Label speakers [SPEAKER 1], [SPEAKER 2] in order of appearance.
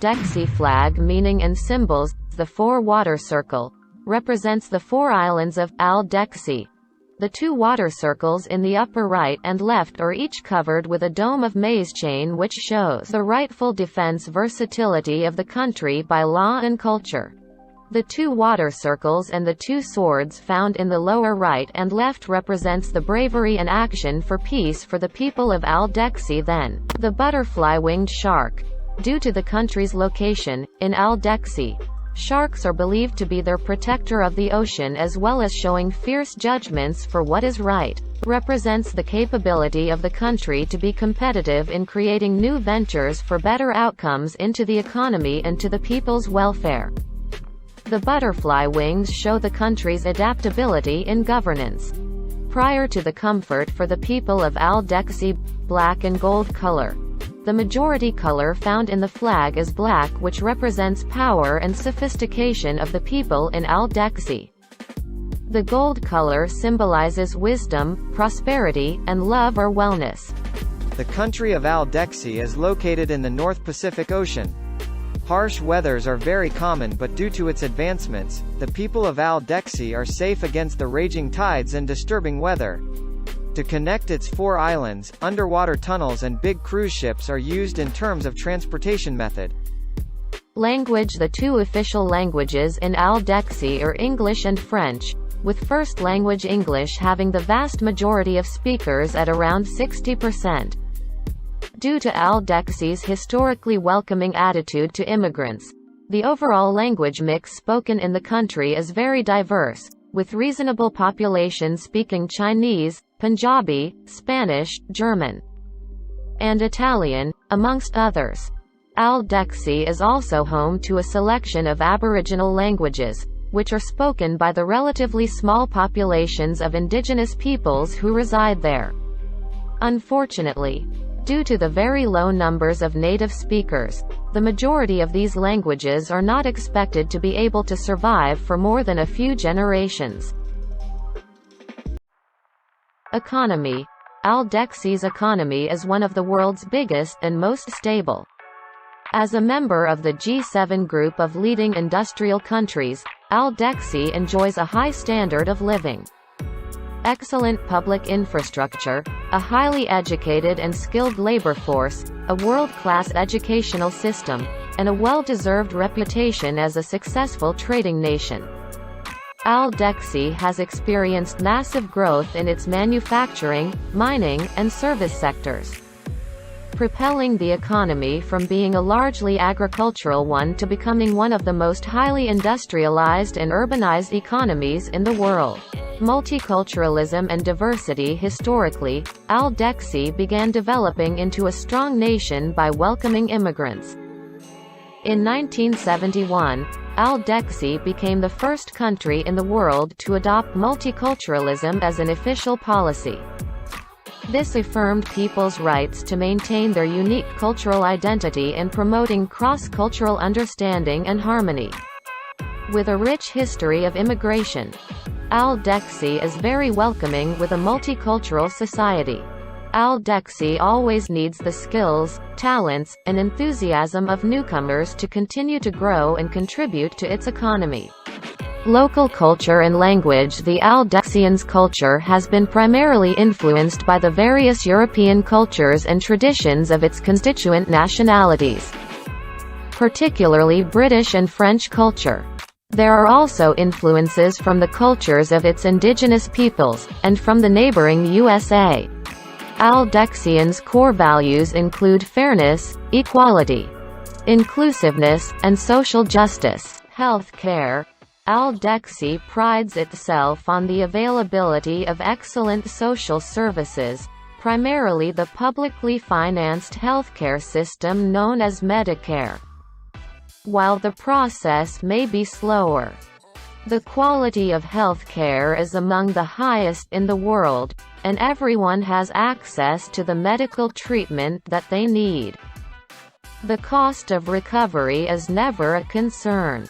[SPEAKER 1] Aldexy flag meaning and symbols. The 4-water circle represents the 4 islands of Aldexy. The 2 water circles in the upper right and left are each covered with a dome of maize chain which shows the rightful defense versatility of the country by law and culture. The 2 water circles and the 2 swords found in the lower right and left represents the bravery and action for peace for the people of Aldexy. Then, the butterfly-winged shark. Due to the country's location, in Aldexy, sharks are believed to be their protector of the ocean as well as showing fierce judgments for what is right. Represents the capability of the country to be competitive in creating new ventures for better outcomes into the economy and to the people's welfare. The butterfly wings show the country's adaptability in governance. Prior to the comfort for the people of Aldexy, black and gold color. The majority color found in the flag is black, which represents power and sophistication of the people in Aldexy. The gold color symbolizes wisdom, prosperity, and love or wellness.
[SPEAKER 2] The country of Aldexy is located in the North Pacific Ocean. Harsh weathers are very common, but due to its advancements, the people of Aldexy are safe against the raging tides and disturbing weather. To connect its 4 islands, underwater tunnels and big cruise ships are used in terms of transportation method.
[SPEAKER 1] Language. The 2 official languages in Aldexy are English and French, with first language English having the vast majority of speakers at around 60%. Due to Aldexy's historically welcoming attitude to immigrants, the overall language mix spoken in the country is very diverse, with reasonable population speaking Chinese, Punjabi, Spanish, German, and Italian, amongst others. Aldexy is also home to a selection of Aboriginal languages, which are spoken by the relatively small populations of indigenous peoples who reside there. Unfortunately, due to the very low numbers of native speakers, the majority of these languages are not expected to be able to survive for more than a few generations. Economy. Aldexy's economy is one of the world's biggest and most stable. As a member of the G7 group of leading industrial countries, Aldexy enjoys a high standard of living. Excellent public infrastructure, a highly educated and skilled labor force, a world-class educational system, and a well-deserved reputation as a successful trading nation. Aldexy has experienced massive growth in its manufacturing, mining, and service sectors, propelling the economy from being a largely agricultural one to becoming one of the most highly industrialized and urbanized economies in the world. Multiculturalism and diversity. Historically, Aldexy began developing into a strong nation by welcoming immigrants. In 1971, Aldexy became the first country in the world to adopt multiculturalism as an official policy. This affirmed people's rights to maintain their unique cultural identity in promoting cross-cultural understanding and harmony. With a rich history of immigration, Aldexy is very welcoming with a multicultural society. Aldexy always needs the skills, talents, and enthusiasm of newcomers to continue to grow and contribute to its economy. Local culture and language. The Aldexians' culture has been primarily influenced by the various European cultures and traditions of its constituent nationalities, particularly British and French culture. There are also influences from the cultures of its indigenous peoples, and from the neighboring USA. Aldexians' core values include fairness, equality, inclusiveness, and social justice. Health care. Aldexy prides itself on the availability of excellent social services, primarily the publicly financed healthcare system known as Medicare. While the process may be slower, the quality of healthcare is among the highest in the world, and everyone has access to the medical treatment that they need. The cost of recovery is never a concern.